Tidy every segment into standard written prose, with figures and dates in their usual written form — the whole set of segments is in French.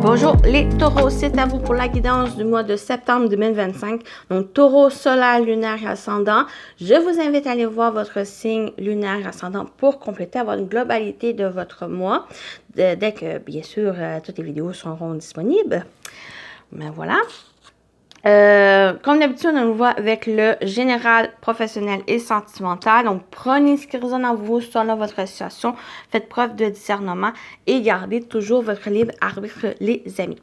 Bonjour les taureaux, c'est à vous pour la guidance du mois de septembre 2025. Donc taureau, solaire, lunaire et ascendant. Je vous invite à aller voir votre signe lunaire et ascendant pour compléter, avoir une globalité de votre mois. Dès que, bien sûr, toutes les vidéos seront disponibles. Mais voilà. Comme d'habitude, on nous voit avec le général, professionnel et sentimental. Donc, prenez ce qui résonne en vous selon votre situation. Faites preuve de discernement et gardez toujours votre libre arbitre, les amis.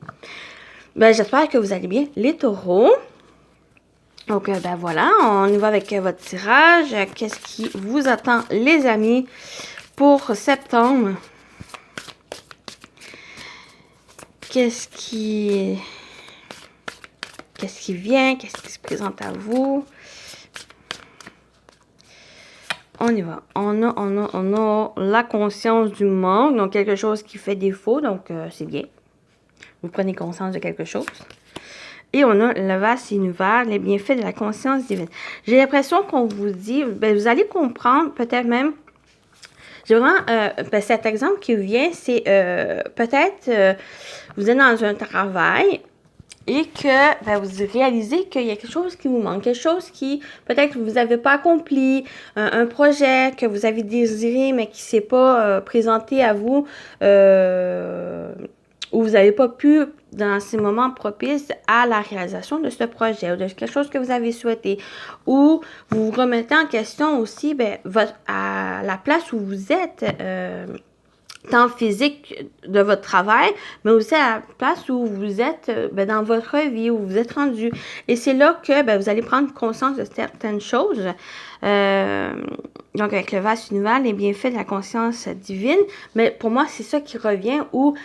Ben, j'espère que vous allez bien, les taureaux. Donc, ben voilà, on y va avec votre tirage. Qu'est-ce qui vous attend, les amis, pour septembre? Qu'est-ce qui vient? Qu'est-ce qui se présente à vous? On y va. On a la conscience du manque, donc quelque chose qui fait défaut, donc c'est bien. Vous prenez conscience de quelque chose. Et on a le vaste univers, les bienfaits de la conscience divine. J'ai l'impression qu'on vous dit, ben, vous allez comprendre peut-être même, j'ai vraiment, ben, cet exemple qui vient, c'est peut-être, vous êtes dans un travail, et que ben, vous réalisez qu'il y a quelque chose qui vous manque, quelque chose qui peut-être vous n'avez pas accompli, un projet que vous avez désiré mais qui ne s'est pas présenté à vous, ou vous n'avez pas pu dans ces moments propices à la réalisation de ce projet ou de quelque chose que vous avez souhaité, ou vous vous remettez en question aussi ben, à la place où vous êtes, tant physique de votre travail, mais aussi à la place où vous êtes ben, dans votre vie, où vous êtes rendu. Et c'est là que ben, vous allez prendre conscience de certaines choses. Donc, avec le vaste univers, les bienfaits de la conscience divine. Mais pour moi, c'est ça qui revient où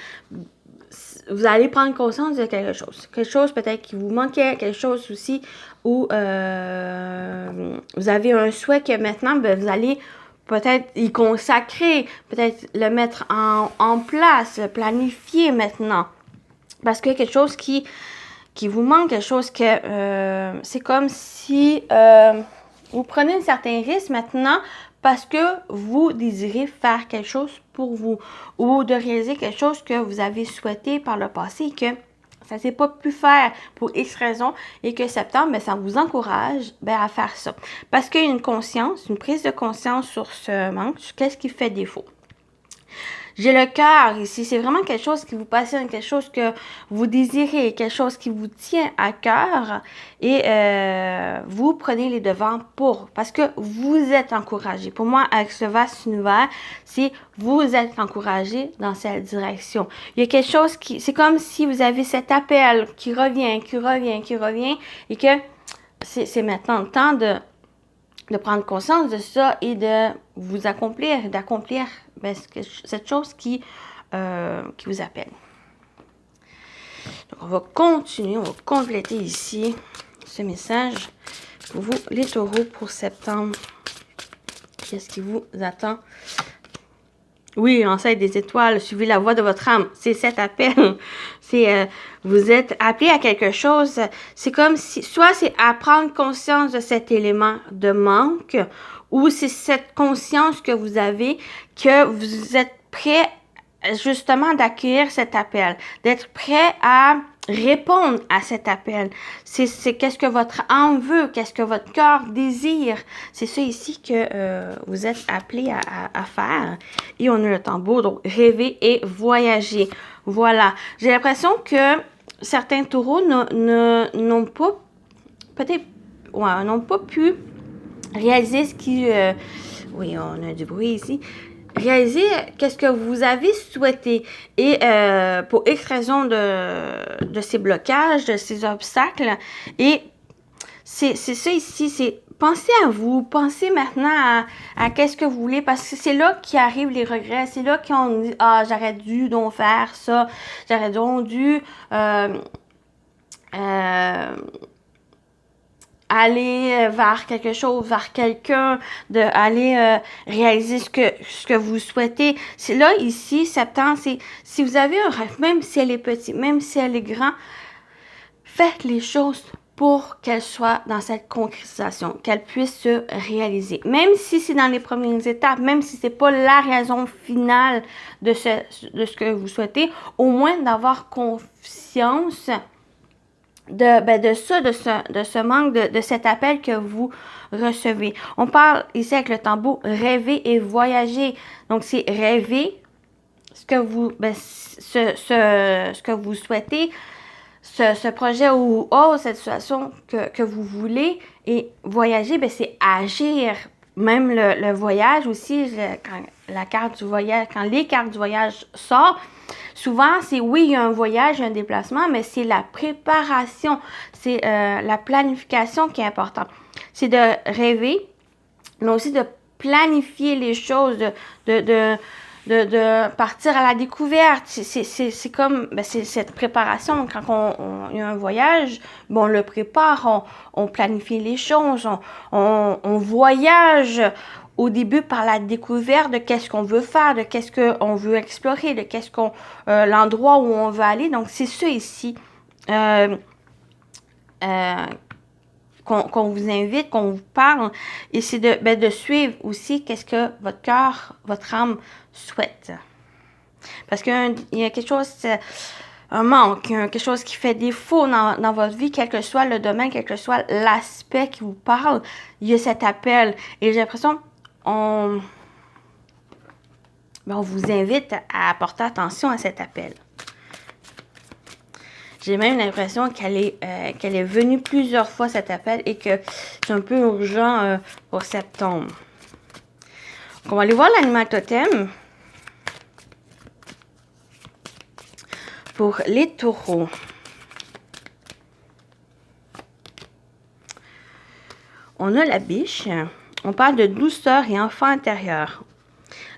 vous allez prendre conscience de quelque chose. Quelque chose peut-être qui vous manquait, quelque chose aussi où vous avez un souhait que maintenant, ben, vous allez peut-être y consacrer, peut-être le mettre en place, le planifier maintenant. Parce qu'il y a quelque chose qui vous manque, quelque chose que c'est comme si vous prenez un certain risque maintenant parce que vous désirez faire quelque chose pour vous ou de réaliser quelque chose que vous avez souhaité par le passé et que ça ne s'est pas pu faire pour X raisons et que septembre, ben, ça vous encourage ben, à faire ça. Parce qu'il y a une conscience, une prise de conscience sur ce manque, sur qu'est-ce qui fait défaut. J'ai le cœur ici, c'est vraiment quelque chose qui vous passionne, quelque chose que vous désirez, quelque chose qui vous tient à cœur et vous prenez les devants parce que vous êtes encouragé. Pour moi, avec ce vaste univers, c'est vous êtes encouragé dans cette direction. Il y a quelque chose c'est comme si vous avez cet appel qui revient et que c'est maintenant le temps de prendre conscience de ça et de vous accomplir, d'accomplir ben, cette chose qui vous appelle. Donc, on va continuer, on va compléter ici ce message pour vous, les taureaux, pour septembre. Qu'est-ce qui vous attend? Oui, ancêtre des étoiles, suivez la voix de votre âme. C'est cet appel. C'est vous êtes appelé à quelque chose. C'est comme si, soit c'est à prendre conscience de cet élément de manque, ou c'est cette conscience que vous avez que vous êtes prêt justement d'accueillir cet appel, d'être prêt à répondre à cet appel. C'est qu'est-ce que votre âme veut, qu'est-ce que votre cœur désire. C'est ça ici que vous êtes appelé à faire. Et on a le tambour, donc rêver et voyager. Voilà. J'ai l'impression que certains taureaux n'ont pas, peut-être, ouais, n'ont pas pu réaliser ce qui... oui, on a du bruit ici. Réaliser qu'est-ce que vous avez souhaité et pour X raison de ces blocages, de ces obstacles. Et c'est ça ici, c'est pensez à vous, pensez maintenant à qu'est-ce que vous voulez, parce que c'est là qu'arrivent les regrets, c'est là qu'on dit « Ah, j'aurais dû donc faire ça, j'aurais donc dû... aller vers quelque chose, vers quelqu'un, d'aller réaliser ce que vous souhaitez. C'est là, ici, septembre, c'est si vous avez un rêve, même si elle est petite, même si elle est grande, faites les choses pour qu'elle soit dans cette concrétisation, qu'elle puisse se réaliser. Même si c'est dans les premières étapes, même si c'est pas la raison finale de ce que vous souhaitez, au moins d'avoir conscience de ce manque, de cet appel que vous recevez. On parle ici avec le tambour rêver et voyager. Donc, c'est rêver ce que vous, ce que vous souhaitez, ce projet ou cette situation que vous voulez, et voyager, c'est agir. Même le voyage aussi, quand la carte du voyage, quand les cartes du voyage sortent, souvent, c'est oui, il y a un voyage, un déplacement, mais c'est la préparation, c'est la planification qui est importante. C'est de rêver, mais aussi de planifier les choses, de partir à la découverte. C'est comme, c'est cette préparation. Quand il y a un voyage, on le prépare, on planifie les choses, on voyage au début par la découverte de qu'est-ce qu'on veut faire, de qu'est-ce qu'on veut explorer, de qu'est-ce qu'on l'endroit où on veut aller. Donc, c'est ça ici qu'on vous invite, qu'on vous parle, et c'est de suivre aussi qu'est-ce que votre cœur, votre âme souhaite. Parce qu'il y a quelque chose, un manque, quelque chose qui fait défaut dans votre vie, quel que soit le domaine, quel que soit l'aspect qui vous parle, il y a cet appel. Et j'ai l'impression, on vous invite à porter attention à cet appel. J'ai même l'impression qu'elle est venue plusieurs fois, cet appel, et que c'est un peu urgent pour septembre. Donc, on va aller voir l'animal totem pour les taureaux. On a la biche. On parle de douceur et enfant intérieur.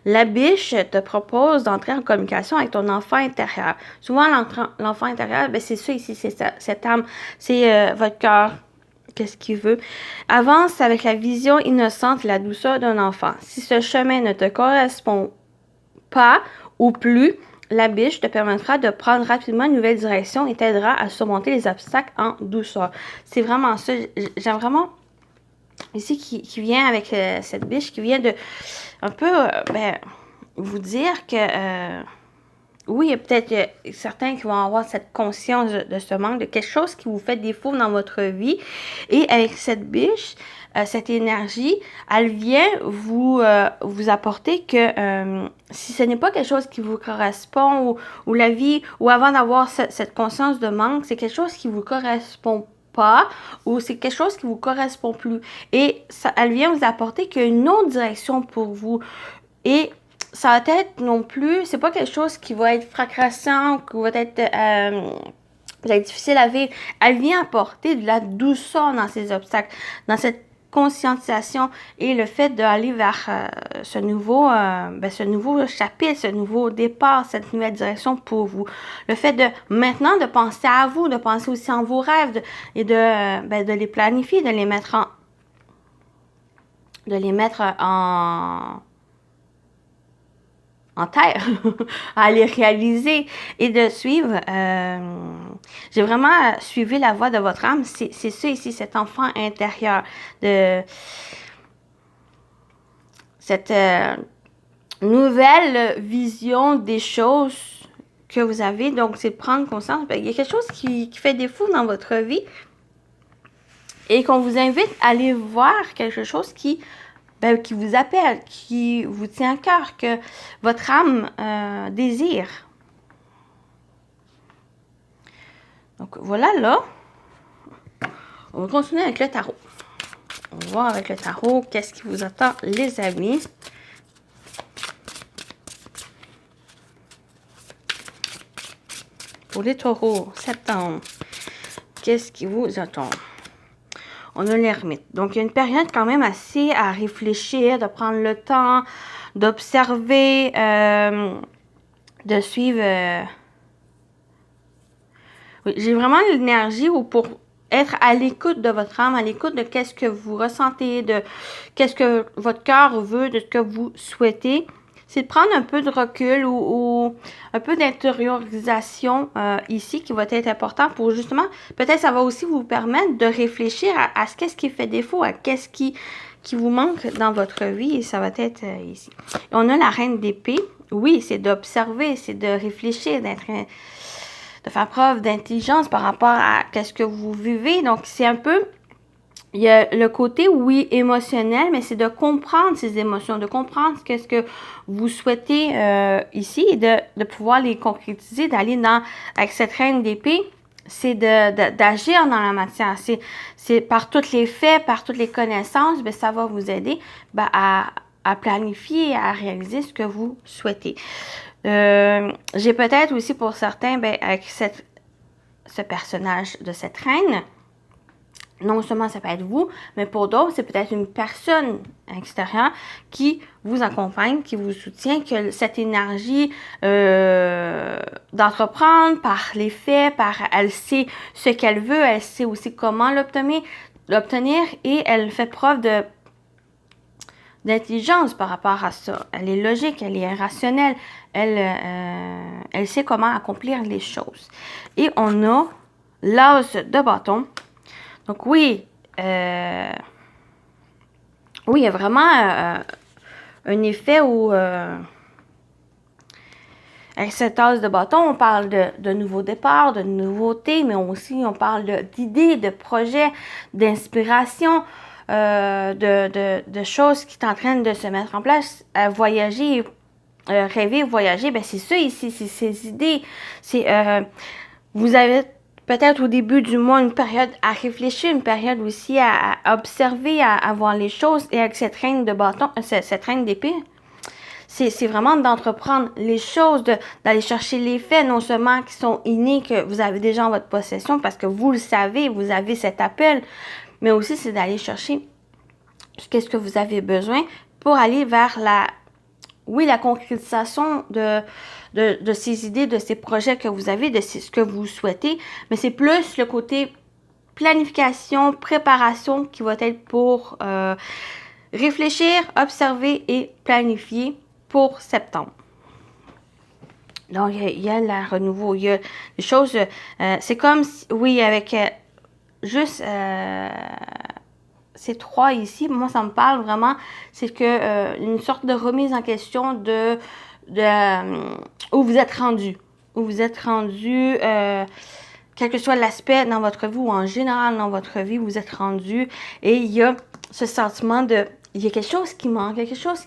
La biche te propose d'entrer en communication avec ton enfant intérieur. Souvent, l'enfant intérieur, c'est ça ici, c'est cette âme, c'est votre cœur, qu'est-ce qu'il veut. Avance avec la vision innocente et la douceur d'un enfant. Si ce chemin ne te correspond pas ou plus, la biche te permettra de prendre rapidement une nouvelle direction et t'aidera à surmonter les obstacles en douceur. C'est vraiment ça. J'aime vraiment ici qui vient avec cette biche, qui vient de un peu vous dire que oui, il y a peut-être certains qui vont avoir cette conscience de ce manque, de quelque chose qui vous fait défaut dans votre vie. Et avec cette biche, cette énergie, elle vient vous apporter que si ce n'est pas quelque chose qui vous correspond ou la vie, ou avant d'avoir cette conscience de manque, c'est quelque chose qui vous correspond pas, ou c'est quelque chose qui vous correspond plus. Et ça, elle vient vous apporter qu'il y a une autre direction pour vous. Et ça va être non plus, c'est pas quelque chose qui va être fracassant, qui va être difficile à vivre. Elle vient apporter de la douceur dans ces obstacles, dans cette conscientisation et le fait d'aller vers ce nouveau chapitre, ce nouveau départ, cette nouvelle direction pour vous. Le fait de maintenant de penser à vous, de penser aussi en vos rêves et de les planifier, de les mettre en terre, à les réaliser et de suivre. J'ai vraiment suivi la voie de votre âme. C'est ça ici, cet enfant intérieur, de cette nouvelle vision des choses que vous avez. Donc, c'est de prendre conscience. Il y a quelque chose qui fait défaut dans votre vie et qu'on vous invite à aller voir quelque chose qui vous appelle, qui vous tient à cœur, que votre âme désire. Donc, voilà là. On va continuer avec le tarot. On va voir avec le tarot qu'est-ce qui vous attend, les amis. Pour les taureaux, septembre, qu'est-ce qui vous attend? On a l'ermite. Donc, il y a une période quand même assez à réfléchir, de prendre le temps, d'observer, de suivre. Oui, j'ai vraiment l'énergie pour être à l'écoute de votre âme, à l'écoute de qu'est-ce que vous ressentez, de qu'est-ce que votre cœur veut, de ce que vous souhaitez. c'est de prendre un peu de recul ou un peu d'intériorisation ici qui va être important pour justement, peut-être ça va aussi vous permettre de réfléchir à ce qu'est-ce qui fait défaut, à qu'est-ce qui vous manque dans votre vie et ça va être ici. Et on a la reine d'épée. Oui, c'est d'observer, c'est de réfléchir, de faire preuve d'intelligence par rapport à ce que vous vivez. Donc, c'est un peu, il y a le côté, oui, émotionnel, mais c'est de comprendre ces émotions, de comprendre qu'est-ce que vous souhaitez ici et de pouvoir les concrétiser, d'aller avec cette reine d'épée, c'est d'agir dans la matière. C'est par tous les faits, par toutes les connaissances, bien, ça va vous aider à planifier et à réaliser ce que vous souhaitez. J'ai peut-être aussi pour certains, bien, avec ce personnage de cette reine, non seulement ça peut être vous, mais pour d'autres, c'est peut-être une personne extérieure qui vous accompagne, qui vous soutient, que cette énergie d'entreprendre par les faits, elle sait ce qu'elle veut, elle sait aussi comment l'obtenir et elle fait preuve d'intelligence par rapport à ça. Elle est logique, elle est rationnelle, elle sait comment accomplir les choses. Et on a l'as de bâton. Donc oui, il y a vraiment un effet où, avec cette as de bâton, on parle de nouveaux départs, de nouveautés, mais aussi on parle d'idées, de projets, d'inspiration, de choses qui sont en train de se mettre en place. Voyager, rêver, voyager, ben c'est ça ici, c'est ces idées. Vous avez peut-être au début du mois une période à réfléchir, une période aussi à observer, à voir les choses. Et avec cette reine de bâton, cette reine d'épée, c'est vraiment d'entreprendre les choses, d'aller chercher les faits, non seulement qui sont innés, que vous avez déjà en votre possession, parce que vous le savez, vous avez cet appel, mais aussi c'est d'aller chercher qu'est-ce que vous avez besoin pour aller vers la concrétisation de ces idées, de ces projets que vous avez, de ce que vous souhaitez, mais c'est plus le côté planification, préparation qui va être pour réfléchir, observer et planifier pour septembre. Donc, il y a la renouveau, il y a des choses, c'est comme, oui, avec juste ces trois ici, moi, ça me parle vraiment, c'est que une sorte de remise en question de où vous êtes rendu. Où vous êtes rendu, quel que soit l'aspect dans votre vie ou en général dans votre vie, vous êtes rendu. Et il y a ce sentiment il y a quelque chose qui manque, quelque chose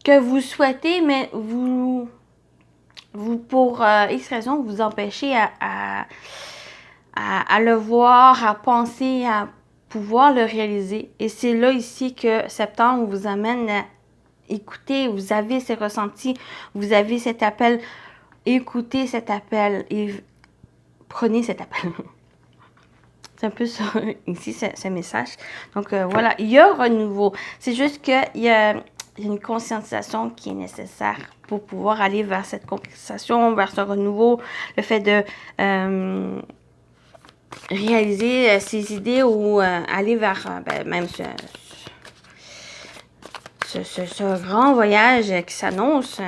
que vous souhaitez, mais vous pour X raison, vous empêchez à le voir, à penser, à pouvoir le réaliser. Et c'est là ici que septembre vous amène à écouter, vous avez ces ressentis, vous avez cet appel, écoutez cet appel et prenez cet appel. C'est un peu ça, ici, ce message. Donc, voilà, il y a renouveau. C'est juste qu'il y a une conscientisation qui est nécessaire pour pouvoir aller vers cette concrétisation, vers ce renouveau, le fait de réaliser ses idées ou aller vers même ce grand voyage qui s'annonce.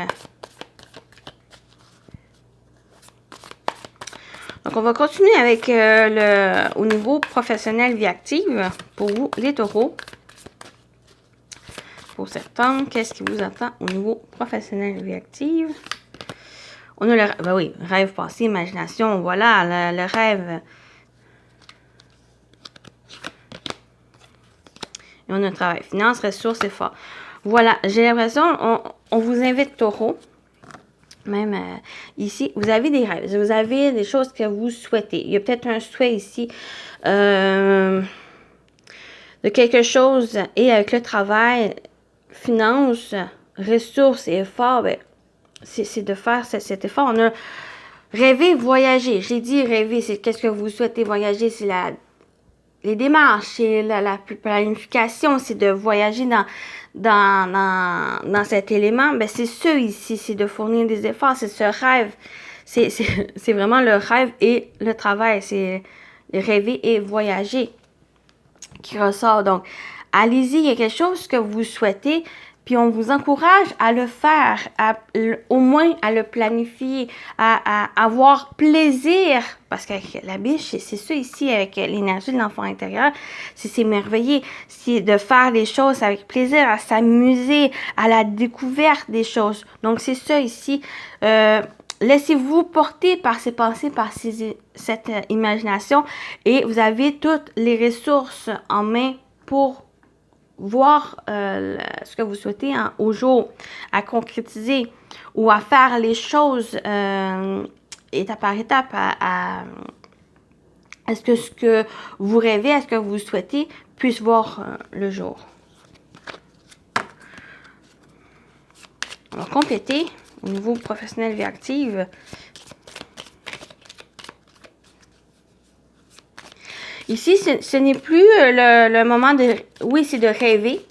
Donc, on va continuer avec au niveau professionnel vie active pour vous, les taureaux. Pour septembre, qu'est-ce qui vous attend au niveau professionnel vie active? On a le rêve passé, imagination, voilà, le rêve. Et on a le travail, finance, ressources, efforts. Voilà, j'ai l'impression, on vous invite taureau. Même ici, vous avez des rêves, vous avez des choses que vous souhaitez. Il y a peut-être un souhait ici de quelque chose. Et avec le travail, finances, ressources et efforts, c'est de faire cet effort. On a rêvé, voyager. J'ai dit rêver, c'est qu'est-ce que vous souhaitez voyager, c'est les démarches, c'est la planification, c'est de voyager dans cet élément. Ben, c'est ça ici, c'est de fournir des efforts, c'est ce rêve. C'est vraiment le rêve et le travail, c'est rêver et voyager qui ressort. Donc, allez-y, il y a quelque chose que vous souhaitez, puis on vous encourage à le faire, au moins à le planifier, à avoir plaisir, parce que la biche, c'est ça ici avec l'énergie de l'enfant intérieur, c'est merveilleux, c'est de faire les choses avec plaisir, à s'amuser, à la découverte des choses. Donc c'est ça ici. Laissez-vous porter par ces pensées, par cette imagination, et vous avez toutes les ressources en main pour voir ce que vous souhaitez au jour, à concrétiser ou à faire les choses étape par étape, à ce que vous rêvez, à ce que vous souhaitez puisse voir le jour. On va compléter au niveau professionnel vie active. Ici, ce n'est plus le moment de... Oui, c'est de rêver,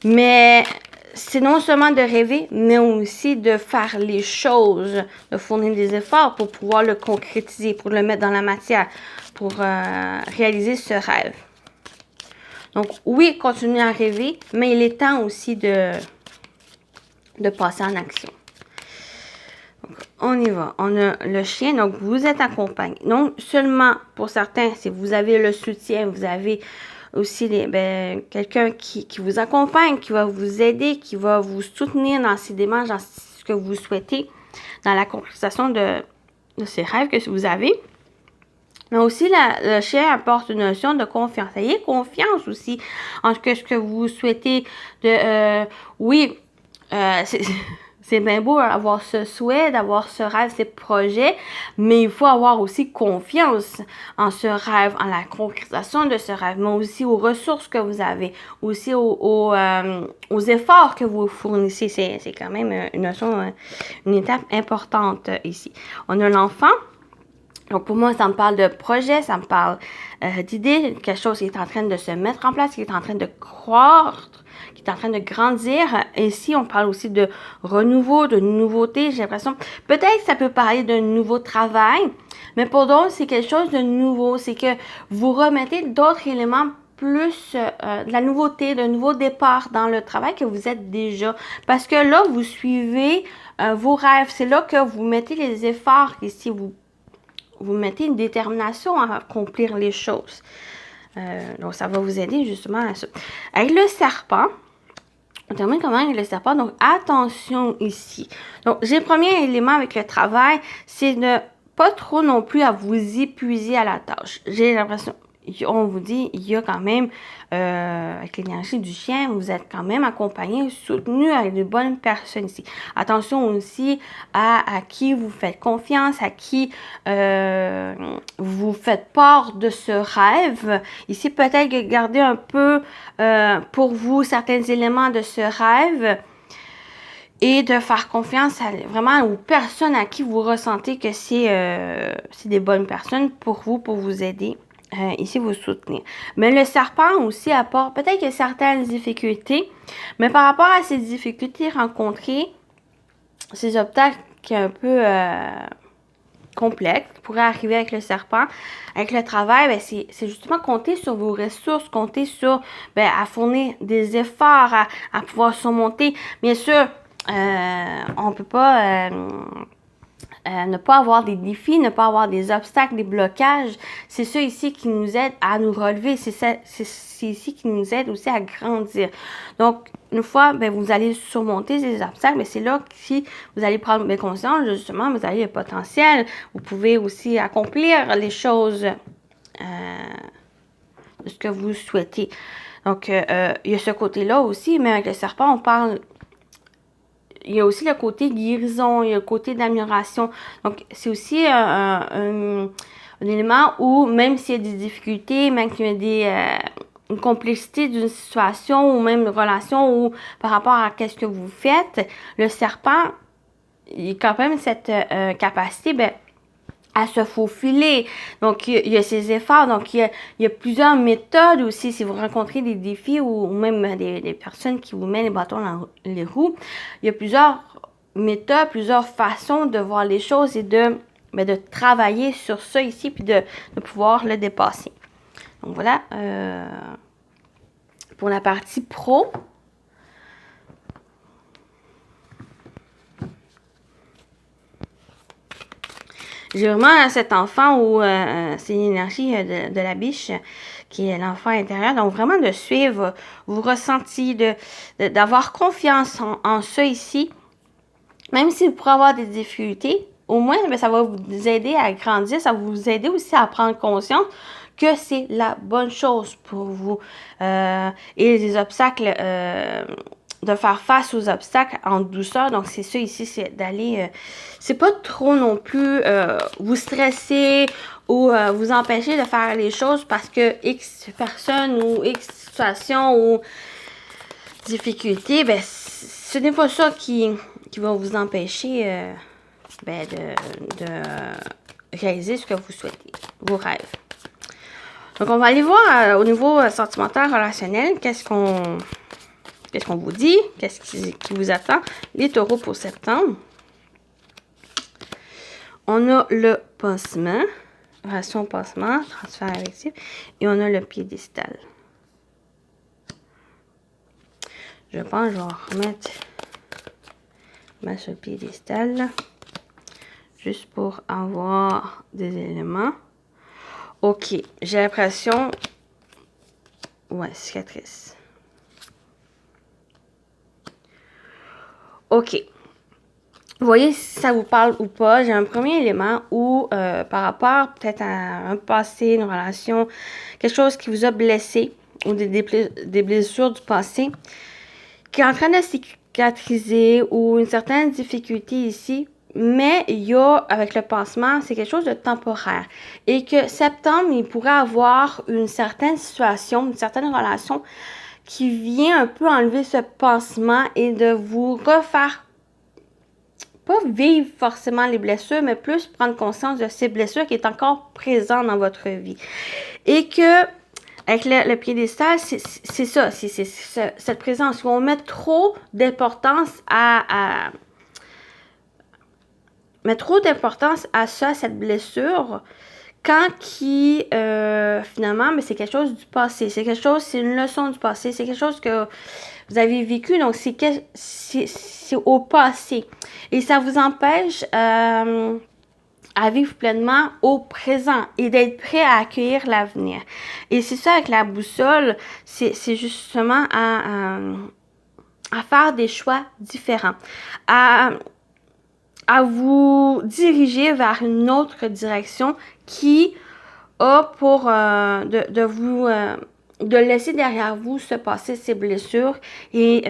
mais c'est non seulement de rêver, mais aussi de faire les choses, de fournir des efforts pour pouvoir le concrétiser, pour le mettre dans la matière, pour réaliser ce rêve. Donc, oui, continuez à rêver, mais il est temps aussi de passer en action. Donc, on y va. On a le chien, donc vous êtes accompagné. Non seulement pour certains, si vous avez le soutien, vous avez aussi quelqu'un qui vous accompagne, qui va vous aider, qui va vous soutenir dans ces démarches, dans ce que vous souhaitez, dans la concrétisation de ces rêves que vous avez. Mais aussi, le chien apporte une notion de confiance. Ayez confiance aussi en ce que vous souhaitez. Oui, c'est bien beau avoir ce souhait, d'avoir ce rêve, ces projets, mais il faut avoir aussi confiance en ce rêve, en la concrétisation de ce rêve, mais aussi aux ressources que vous avez, aussi aux efforts que vous fournissez. C'est quand même une notion, une étape importante ici. On a l'enfant. Donc, pour moi, ça me parle de projet, ça me parle d'idées, quelque chose qui est en train de se mettre en place, qui est en train de croître, qui est en train de grandir. Ici, on parle aussi de renouveau, de nouveauté. J'ai l'impression, peut-être que ça peut parler d'un nouveau travail, mais pour d'autres, c'est quelque chose de nouveau. C'est que vous remettez d'autres éléments plus de la nouveauté, de nouveau départ dans le travail que vous êtes déjà. Parce que là, vous suivez vos rêves. C'est là que vous mettez les efforts ici. Vous mettez une détermination à accomplir les choses. Donc, ça va vous aider justement à ça. Avec le serpent, on termine comment avec le serpent? Donc, attention ici. Donc, j'ai le premier élément avec le travail, c'est de pas trop non plus à vous épuiser à la tâche. J'ai l'impression, on vous dit, il y a quand même, avec l'énergie du chien, vous êtes quand même accompagné, soutenu avec de bonnes personnes ici. Attention aussi à qui vous faites confiance, à qui vous faites part de ce rêve. Ici, peut-être garder un peu pour vous certains éléments de ce rêve et de faire confiance vraiment aux personnes à qui vous ressentez que c'est des bonnes personnes pour vous aider. Ici, vous soutenir. Mais le serpent aussi apporte peut-être qu'il y a certaines difficultés, mais par rapport à ces difficultés rencontrées, ces obstacles qui sont un peu complexes qui pourraient arriver avec le serpent, avec le travail, ben c'est justement compter sur vos ressources, compter sur à fournir des efforts, à pouvoir surmonter. Bien sûr, on peut pas... ne pas avoir des défis, ne pas avoir des obstacles, des blocages. C'est ça ici qui nous aide à nous relever. C'est ici qui nous aide aussi à grandir. Donc, une fois, vous allez surmonter ces obstacles, mais c'est là que vous allez prendre conscience, justement, vous avez le potentiel. Vous pouvez aussi accomplir les choses de ce que vous souhaitez. Donc, il y a ce côté-là aussi, mais avec le serpent, on parle... Il y a aussi le côté guérison, il y a le côté d'amélioration. Donc, c'est aussi un élément où, même s'il y a des difficultés, même qu'il y a une complexité d'une situation ou même une relation ou par rapport à qu'est-ce que vous faites, le serpent, il a quand même cette capacité, à se faufiler. Donc, il y a ces efforts. Donc, il y a plusieurs méthodes aussi. Si vous rencontrez des défis ou même des personnes qui vous mettent les bâtons dans les roues, il y a plusieurs méthodes, plusieurs façons de voir les choses et de travailler sur ça ici puis de pouvoir le dépasser. Donc, voilà pour la partie pro. J'ai vraiment cet enfant où c'est l'énergie de la biche qui est l'enfant intérieur. Donc, vraiment de suivre vos ressentis, d'avoir confiance en ça ici. Même si vous pourrez avoir des difficultés, au moins, bien, ça va vous aider à grandir. Ça va vous aider aussi à prendre conscience que c'est la bonne chose pour vous. Et les obstacles... de faire face aux obstacles en douceur. Donc, c'est ça ici, c'est d'aller... c'est pas trop non plus vous stresser ou vous empêcher de faire les choses parce que X personne ou X situation ou difficulté, ben, ce n'est pas ça qui va vous empêcher ben, de réaliser ce que vous souhaitez, vos rêves. Donc, on va aller voir au niveau sentimental, relationnel, qu'est-ce qu'on vous dit? Qu'est-ce qui vous attend? Les taureaux pour septembre. On a le pansement, relation pansement, transfert affectif. Et on a le piédestal. Je pense que je vais remettre sur le piédestal. Là, juste pour avoir des éléments. Ok, j'ai l'impression... Ouais, cicatrice. Ok. Vous voyez si ça vous parle ou pas. J'ai un premier élément où, par rapport peut-être à un passé, une relation, quelque chose qui vous a blessé ou des blessures du passé qui est en train de cicatriser ou une certaine difficulté ici. Mais il y a, avec le pansement, c'est quelque chose de temporaire. Et que septembre, il pourrait avoir une certaine situation, une certaine relation qui vient un peu enlever ce pansement et de vous refaire, pas vivre forcément les blessures, mais plus prendre conscience de ces blessures qui est encore présentes dans votre vie. Et que, avec le piédestal, c'est ça, c'est cette présence où on met trop d'importance à ça, cette blessure, quand qui, finalement, mais c'est quelque chose du passé. C'est quelque chose, c'est une leçon du passé. C'est quelque chose que vous avez vécu, donc c'est au passé. Et ça vous empêche à vivre pleinement au présent et d'être prêt à accueillir l'avenir. Et c'est ça avec la boussole, c'est justement à faire des choix différents. À vous diriger vers une autre direction qui a pour de laisser derrière vous se passer ces blessures et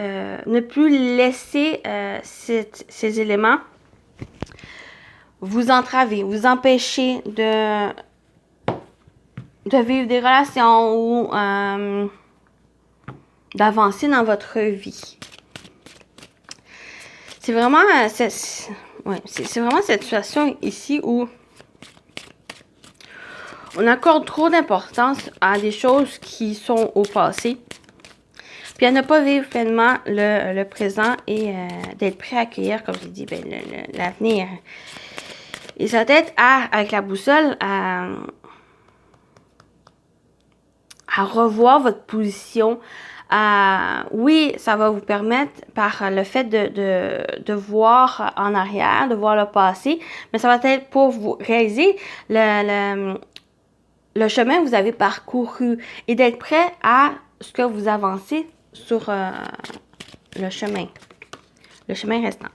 ne plus laisser ces éléments vous entraver, vous empêcher de vivre des relations ou d'avancer dans votre vie. C'est vraiment c'est vraiment cette situation ici où on accorde trop d'importance à des choses qui sont au passé. Puis à ne pas vivre pleinement le présent et d'être prêt à accueillir, comme je dis, ben, l'avenir. Et ça va être avec la boussole à revoir votre position. Oui, ça va vous permettre, par le fait de voir en arrière, de voir le passé, mais ça va être pour vous réaliser le chemin que vous avez parcouru et d'être prêt à ce que vous avancez sur le chemin restant.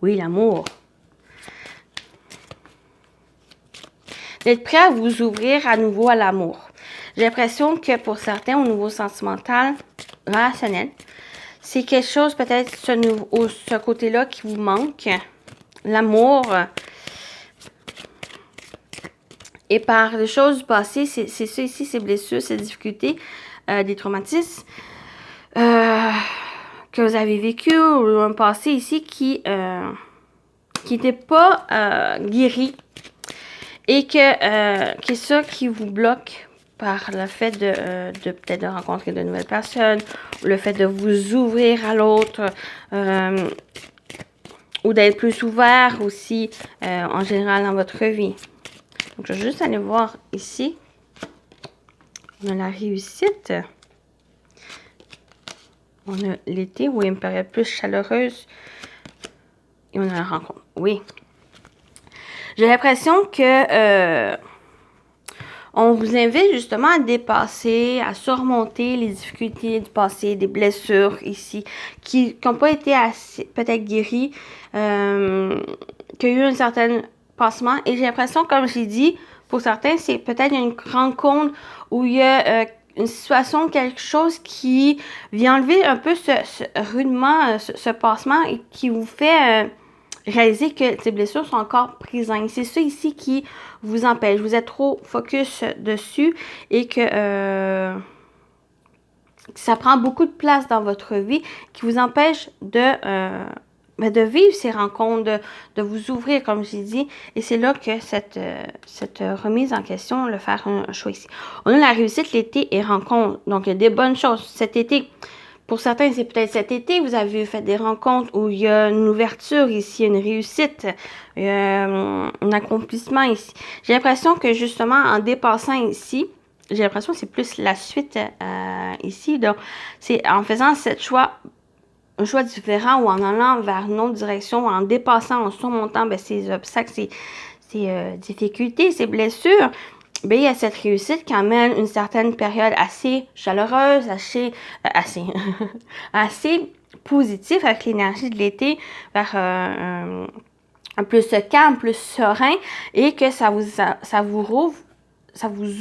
Oui, l'amour. D'être prêt à vous ouvrir à nouveau à l'amour. J'ai l'impression que pour certains, au niveau sentimental, relationnel, c'est quelque chose peut-être ce côté-là qui vous manque. L'amour. Et par les choses du passé, c'est ça ici, ces blessures, ces difficultés, des traumatismes que vous avez vécu ou un passé ici qui n'était pas guéri et que est ça qui vous bloque par le fait de peut-être de rencontrer de nouvelles personnes, ou le fait de vous ouvrir à l'autre, ou d'être plus ouvert aussi en général dans votre vie. Donc, je vais juste aller voir ici. On a la réussite. On a l'été, oui, une période plus chaleureuse. Et on a la rencontre, oui. J'ai l'impression que on vous invite justement à dépasser, à surmonter les difficultés du passé, des blessures ici, qui n'ont pas été assez peut-être guéries, qu'il y a eu un certain passement. Et j'ai l'impression, comme j'ai dit, pour certains, c'est peut-être une rencontre où il y a une situation, quelque chose qui vient enlever un peu ce rudement, ce passement et qui vous fait réaliser que ces blessures sont encore présentes. C'est ça ici qui vous empêche. Vous êtes trop focus dessus et que ça prend beaucoup de place dans votre vie qui vous empêche de vivre ces rencontres, de vous ouvrir, comme j'ai dit. Et c'est là que cette remise en question, le faire un choix ici. On a la réussite, l'été et rencontres. Donc, il y a des bonnes choses. Cet été, pour certains, c'est peut-être cet été, vous avez fait des rencontres où il y a une ouverture ici, une réussite, un accomplissement ici. J'ai l'impression que justement, en dépassant ici, j'ai l'impression que c'est plus la suite ici. Donc, c'est en faisant un choix différent ou en allant vers une autre direction, en dépassant, en surmontant ces obstacles, ces difficultés, ces blessures, il y a cette réussite qui amène une certaine période assez chaleureuse, assez positive avec l'énergie de l'été vers un plus calme, plus serein et que ça vous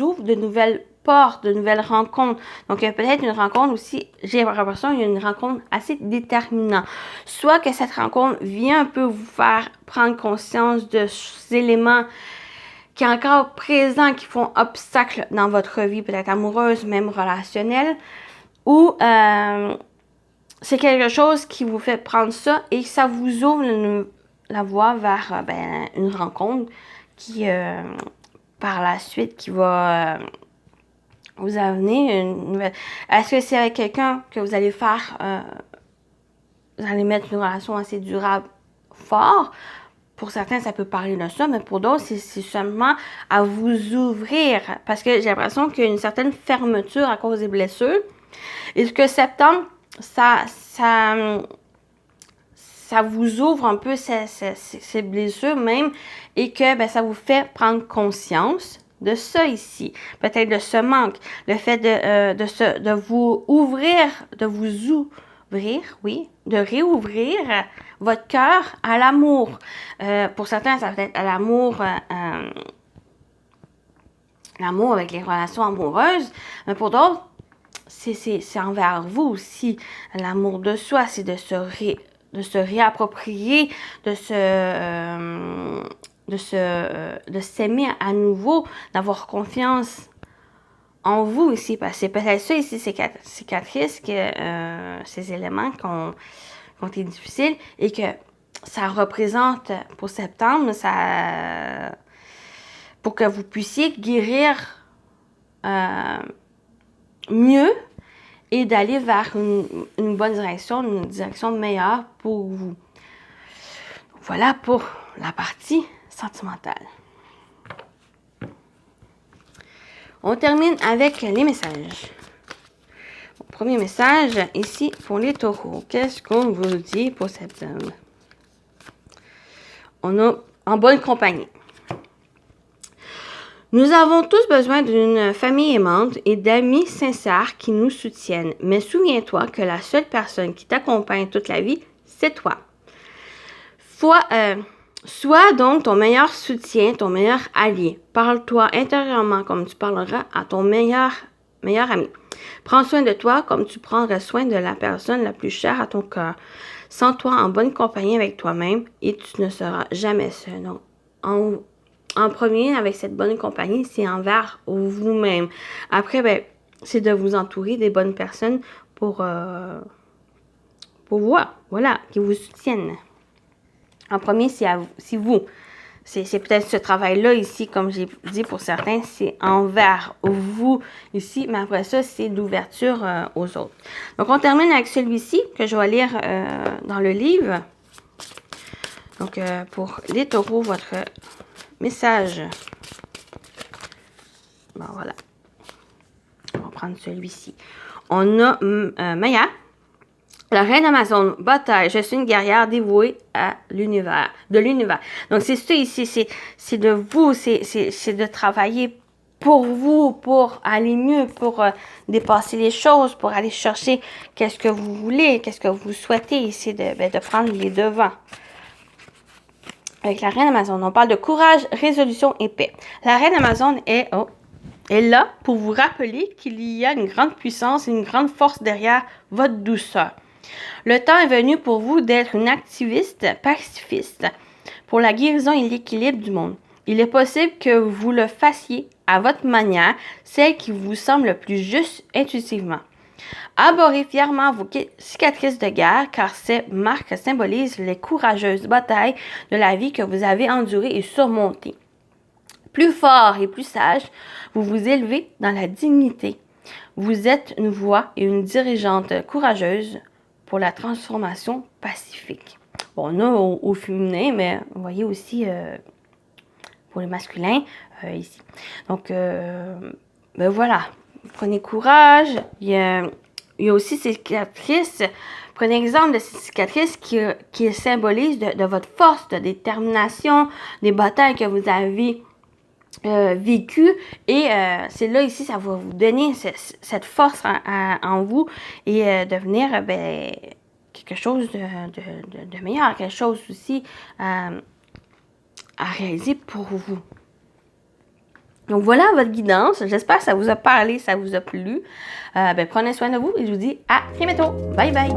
ouvre de nouvelles portes, de nouvelles rencontres. Donc, il y a peut-être une rencontre aussi, j'ai l'impression qu'il y a une rencontre assez déterminante. Soit que cette rencontre vient un peu vous faire prendre conscience de ces éléments qui sont encore présents, qui font obstacle dans votre vie, peut-être amoureuse, même relationnelle, ou c'est quelque chose qui vous fait prendre ça et ça vous ouvre la voie vers une rencontre qui, par la suite, qui va vous amener une nouvelle. Est-ce que c'est avec quelqu'un que vous allez faire, vous allez mettre une relation assez durable, fort? Pour certains, ça peut parler de ça, mais pour d'autres, c'est seulement à vous ouvrir. Parce que j'ai l'impression qu'il y a une certaine fermeture à cause des blessures. Et que septembre, ça vous ouvre un peu ces blessures même et que ça vous fait prendre conscience de ça ici. Peut-être de ce manque. Le fait de vous ouvrir, oui, de réouvrir votre cœur à l'amour. Pour certains, ça peut être à l'amour avec les relations amoureuses, mais pour d'autres, c'est envers vous aussi. L'amour de soi, c'est de se réapproprier, de s'aimer à nouveau, d'avoir confiance en vous ici, parce que c'est peut-être ça ici, ces cicatrices, ces éléments qui ont été difficiles et que ça représente pour septembre, pour que vous puissiez guérir mieux et d'aller vers une bonne direction, une direction meilleure pour vous. Voilà pour la partie sentimentale. On termine avec les messages. Premier message ici pour les taureaux. Qu'est-ce qu'on vous dit pour septembre? On a en bonne compagnie. Nous avons tous besoin d'une famille aimante et d'amis sincères qui nous soutiennent. Mais souviens-toi que la seule personne qui t'accompagne toute la vie, c'est toi. Sois donc ton meilleur soutien, ton meilleur allié. Parle-toi intérieurement comme tu parleras à ton meilleur ami. Prends soin de toi comme tu prendrais soin de la personne la plus chère à ton cœur. Sens-toi en bonne compagnie avec toi-même et tu ne seras jamais seul. Donc, en premier, avec cette bonne compagnie, c'est envers vous-même. Après, c'est de vous entourer des bonnes personnes pour voir, voilà, qui vous soutiennent. En premier, c'est vous. C'est peut-être ce travail-là ici, comme j'ai dit pour certains, c'est envers vous ici, mais après ça, c'est l'ouverture aux autres. Donc, on termine avec celui-ci que je vais lire dans le livre. Donc, pour les taureaux, votre message. Bon, voilà. On va prendre celui-ci. On a Maya La reine Amazon, bataille, je suis une guerrière dévouée à l'univers, de l'univers. Donc, c'est ça ici, c'est de vous, c'est de travailler pour vous, pour aller mieux, pour dépasser les choses, pour aller chercher qu'est-ce que vous voulez, qu'est-ce que vous souhaitez ici, de prendre les devants. Avec la reine Amazon, on parle de courage, résolution et paix. La reine Amazon est là pour vous rappeler qu'il y a une grande puissance et une grande force derrière votre douceur. Le temps est venu pour vous d'être une activiste pacifiste pour la guérison et l'équilibre du monde. Il est possible que vous le fassiez à votre manière, celle qui vous semble le plus juste intuitivement. Abhorrez fièrement vos cicatrices de guerre, car ces marques symbolisent les courageuses batailles de la vie que vous avez endurées et surmontées. Plus fort et plus sage, vous vous élevez dans la dignité. Vous êtes une voix et une dirigeante courageuse pour la transformation pacifique. Bon, on a au féminin, mais vous voyez aussi pour les masculins ici. Donc, ben voilà, prenez courage. Il y a aussi ces cicatrices. Prenez exemple de ces cicatrices qui symbolisent de votre force, de détermination, des batailles que vous avez vécues. Et c'est là ici, ça va vous donner cette force en vous et devenir quelque chose de meilleur, quelque chose aussi à réaliser pour vous. Donc voilà votre guidance. J'espère que ça vous a parlé, ça vous a plu. Prenez soin de vous et je vous dis à très bientôt. Bye bye!